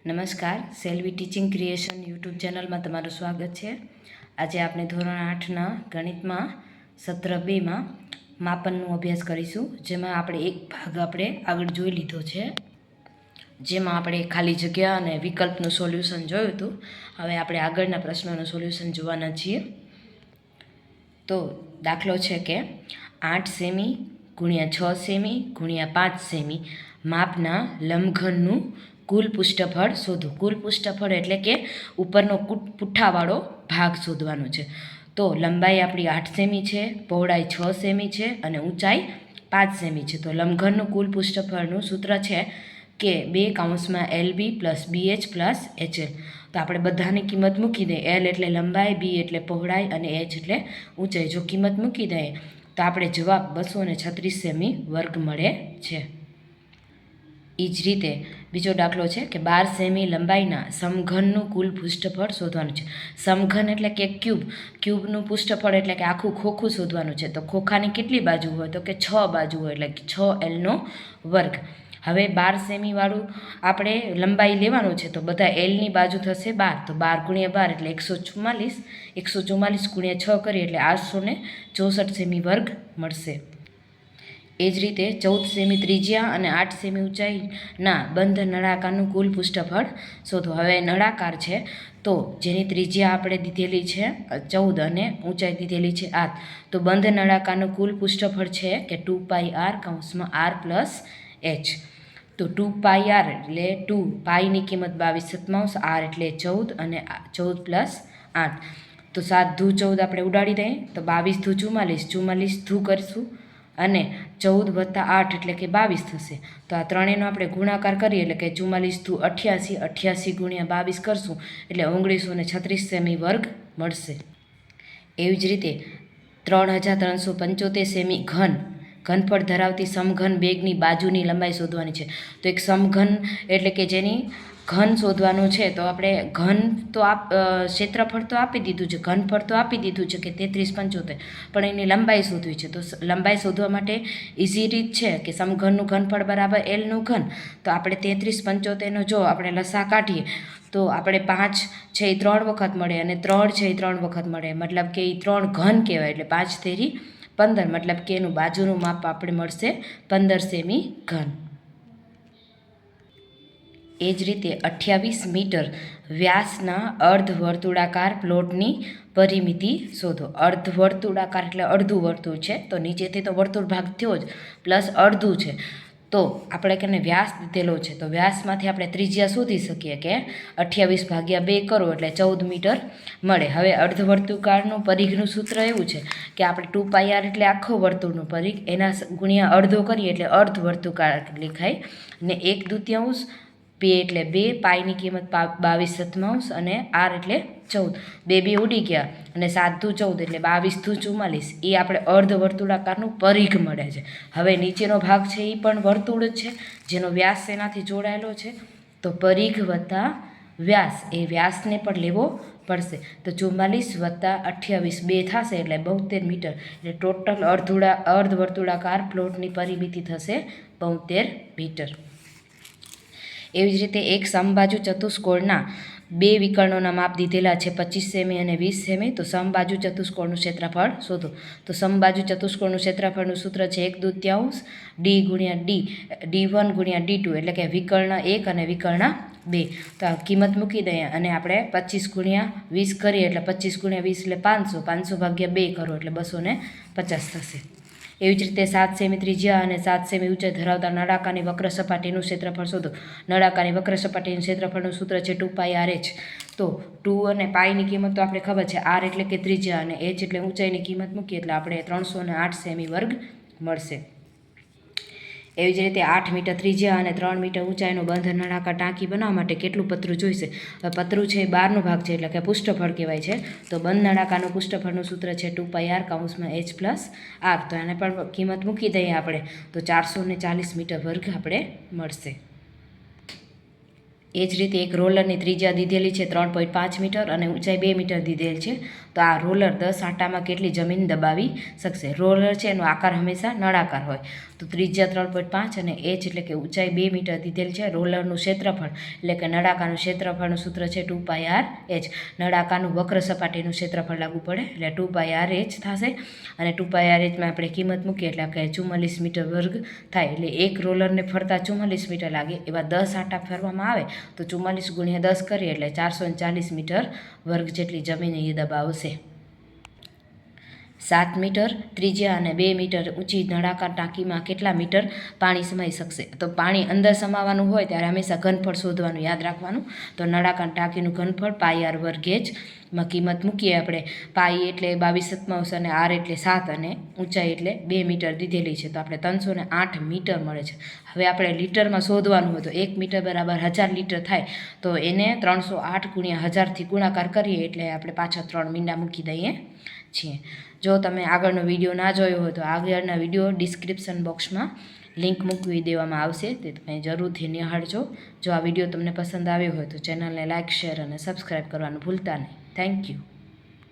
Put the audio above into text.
નમસ્કાર, Selvi teaching creation YouTube ચેનલમાં તમારું સ્વાગત છે. આજે આપણે ધોરણ 8ના ગણિતમાં સત્ર 2માં માપનનો અભ્યાસ કરીશું, જેમાં આપણે એક ભાગ આપણે આગળ જોઈ લીધો છે, જેમાં આપણે ખાલી જગ્યા અને વિકલ્પનું સોલ્યુશન જોયું હતું. હવે આપણે આગળના પ્રશ્નોનું સોલ્યુશન જોવાના છીએ. તો દાખલો છે કે 8 સેમી ગુણ્યા 6 સેમી ગુણ્યા 5 સેમી માપના લંબઘનનું કુલ પૃષ્ઠફળ શોધો. કુલ પૃષ્ઠફળ એટલે કે ઉપરનો પુઠ્ઠાવાળો ભાગ શોધવાનો છે. તો લંબાઈ આપણી 8 સેમી છે, પહોળાઈ 6 સેમી છે અને ઊંચાઈ 5 સેમી છે. તો લંબઘનનું કુલ પૃષ્ઠફળનું સૂત્ર છે કે 2 LB + BH + HL. તો આપણે બધાની કિંમત મૂકી દઈએ. L એટલે લંબાઈ, B એટલે પહોળાઈ અને H એટલે ઊંચાઈ. જો કિંમત મૂકી દઈએ તો આપણે જવાબ 236 સેમી વર્ગ મળે છે. એ જ રીતે બીજો દાખલો છે કે 12 સેમી લંબાઈના સમઘનનું કુલ પૃષ્ઠફળ શોધવાનું છે. સમઘન એટલે કે ક્યુબનું પૃષ્ઠફળ એટલે કે આખું ખોખું શોધવાનું છે. તો ખોખાની કેટલી બાજુ હોય? તો કે 6 બાજુ હોય, એટલે કે 6L² વર્ગ. હવે 12 સેમીવાળું આપણે લંબાઈ લેવાનું છે, તો બધા Lની બાજુ થશે 12. તો 12 × 12 એટલે 144. 144 × 6 કરીએ એટલે 864 સેમી વર્ગ મળશે. એ જ રીતે 14 સેમી ત્રિજ્યા અને 8 સેમી ઊંચાઈના બંધ નળાકારનું કુલ પૃષ્ઠફળ શોધો. હવે નળાકાર છે, તો જેની ત્રિજ્યા આપણે દીધેલી છે 14 અને ઊંચાઈ દીધેલી છે 8. તો બંધ નળાકારનું કુલ પૃષ્ઠફળ છે કે 2πr + h. તો 2πr એટલે 2 પાઈની કિંમત 22/7, r એટલે 14 અને 14 + 8. તો 7 × 14 આપણે ઉડાડી દઈએ, તો 22 × 44, 44 કરશું અને 14 + 8 એટલે કે 22 થશે. તો આ ત્રણેયનો આપણે ગુણાકાર કરીએ એટલે કે 44 × 88, 88 × 22 કરશું એટલે 1936 સેમી વર્ગ મળશે. એવી જ રીતે 3375 સેમી ઘનફળ ધરાવતી સમઘન બેગની બાજુની લંબાઈ શોધવાની છે. તો એક સમઘન એટલે કે જેની ઘન શોધવાનું છે, તો આપણે ઘન તો ક્ષેત્રફળ તો આપી દીધું છે, ઘનફળ તો આપી દીધું છે કે 3375, પણ એની લંબાઈ શોધવી છે. તો લંબાઈ શોધવા માટે ઇઝી રીત છે કે સમઘનનું ઘનફળ બરાબર Lનું ઘન. તો આપણે 3375નો જો આપણે લસા કાઢીએ તો આપણે 5 છે એ 3 વખત મળે અને 3 છે એ 3 વખત મળે, મતલબ કે એ 3 ઘન કહેવાય. એટલે 5 તેરી 15, મતલબ કે એનું બાજુનું માપ આપણે મળશે 15 સેમી ઘન. એ જ રીતે 28 મીટર વ્યાસના અર્ધવર્તુળાકાર પ્લોટની પરિમિતિ શોધો. અર્ધવર્તુળાકાર એટલે અડધું વર્તુળ છે, તો નીચેથી તો વર્તુળ ભાગ થયો જ, પ્લસ અડધું છે. તો આપણે કેને વ્યાસ દીધેલો છે, તો વ્યાસમાંથી આપણે ત્રિજ્યા શોધી શકીએ કે 28/2 કરો એટલે 14 મીટર મળે. હવે અર્ધવર્તુળાકારનું પરિઘનું સૂત્ર એવું છે કે આપણે 2πr એટલે આખો વર્તુળનું પરિઘ, એના ગુણ્યા અડધો કરીએ એટલે અર્ધવર્તુળાકાર લખાય. ને 1/2, P એટલે 2, પાઈની કિંમત 22/7 અને r એટલે 14. 2 ઉડી ગયા અને 7 × 14 એટલે 22 × 44. એ આપણે અર્ધવર્તુળાકારનું પરિઘ મળે છે. હવે નીચેનો ભાગ છે એ પણ વર્તુળ જ છે, જેનો વ્યાસ એનાથી જોડાયેલો છે. તો પરિઘ વત્તા વ્યાસ, એ વ્યાસને પણ લેવો પડશે. તો 44 + 28 2 થશે એટલે 72 મીટર. એટલે ટોટલ અર્ધવર્તુળાકાર પ્લોટની પરિમિતિ થશે 72 મીટર. એવી જ રીતે એક સમબાજુ ચતુષ્કોણના 2 વિકર્ણોના માપ દીધેલા છે 25 સેમી અને 20 સેમી. તો સમબાજુ ચતુષ્કોણનું ક્ષેત્રફળ શોધો. તો સમબાજુ ચતુષ્કોણનું ક્ષેત્રફળનું સૂત્ર છે 1/2 D × D, D1 × D2, એટલે કે વિકર્ણ 1 અને વિકર્ણ 2. તો આ કિંમત મૂકી દઈએ અને આપણે 25 × 20 કરીએ એટલે 25 × 20 એટલે 500, 500/2 કરો એટલે 250 થશે. એવી જ રીતે 7 સેમી ત્રિજ્યા અને 7 સેમી ઊંચાઈ ધરાવતા નળાકારની વક્ર સપાટીનું ક્ષેત્રફળ શોધો. નળાકારની વક્ર સપાટીનું ક્ષેત્રફળનું સૂત્ર છે 2πrh. તો 2 અને પાઈની કિંમત તો આપણે ખબર છે, r એટલે કે ત્રિજ્યા અને h એટલે ઊંચાઈની કિંમત મૂકીએ એટલે આપણે 308 સેમી વર્ગ મળશે. એવી જ રીતે 8 મીટર ત્રિજ્યા અને 3 મીટર ઊંચાઈનું બંધ નળાકાર ટાંકી બનાવવા માટે કેટલું પતરું જોઈશે? પતરું છે એ 12નો ભાગ છે, એટલે કે પૃષ્ઠફળ કહેવાય છે. તો બંધ નળાકારનું પૃષ્ઠફળનું સૂત્ર છે 2πr (h + r). તો એને પણ કિંમત મૂકી દઈએ આપણે, તો 440 મીટર વર્ગ આપણે મળશે. એ જ રીતે એક રોલરની ત્રિજ્યા દીધેલી છે 3.5 મીટર અને ઊંચાઈ 2 મીટર દીધેલ છે. તો આ રોલર 10 આંટામાં કેટલી જમીન દબાવી શકશે? રોલર છે એનો આકાર હંમેશા નળાકાર હોય. તો ત્રિજ્યા 3.5 અને એચ એટલે કે ઊંચાઈ 2 મીટર દીધેલ છે. રોલરનું ક્ષેત્રફળ એટલે કે નળાકારનું ક્ષેત્રફળનું સૂત્ર છે 2πr/h. નળાકારનું વક્ર સપાટીનું ક્ષેત્રફળ લાગુ પડે એટલે 2πr/h થશે. અને 2πr/hમાં આપણે કિંમત મૂકીએ એટલે કે 44 મીટર વર્ગ થાય. એટલે એક રોલરને ફરતા 44 મીટર લાગે. એવા 10 આંટા ફરવામાં આવે તો 44 × 10 કરીએ એટલે 440 મીટર વર્ગ જેટલી જમીન દબાવશે. 7 મીટર ત્રિજ્યા અને 2 મીટર ઊંચી નળાકાર ટાંકીમાં કેટલા મીટર પાણી સમાઈ શકશે? તો પાણી અંદર સમાવાનું હોય ત્યારે હંમેશા ઘનફળ શોધવાનું યાદ રાખવાનું. તો નળાકાર ટાંકીનું ઘનફળ πr²h માં કિંમત મૂકીએ આપણે. પાઈ એટલે 22/7 અને આર એટલે 7 અને ઊંચાઈ એટલે 2 મીટર દીધેલી છે. તો આપણે 308 મીટર મળે છે. હવે આપણે લીટરમાં શોધવાનું હોય તો 1 મીટર બરાબર 1000 લીટર થાય. તો એને 308 × 1000થી ગુણાકાર કરીએ એટલે આપણે પાછા 3 મીંડા મૂકી દઈએ છીએ. જો તમે આગળનો વિડીયો ના જોયો હોય તો આગળના વિડીયો ડિસ્ક્રિપ્શન બોક્સમાં લિંક મૂકવી દેવામાં આવશે, તે તમે જરૂરથી નિહાળજો. જો આ વિડીયો તમને પસંદ આવ્યો હોય તો ચેનલને લાઇક, શેર અને સબસ્ક્રાઈબ કરવાનું ભૂલતા નહીં. Thank you.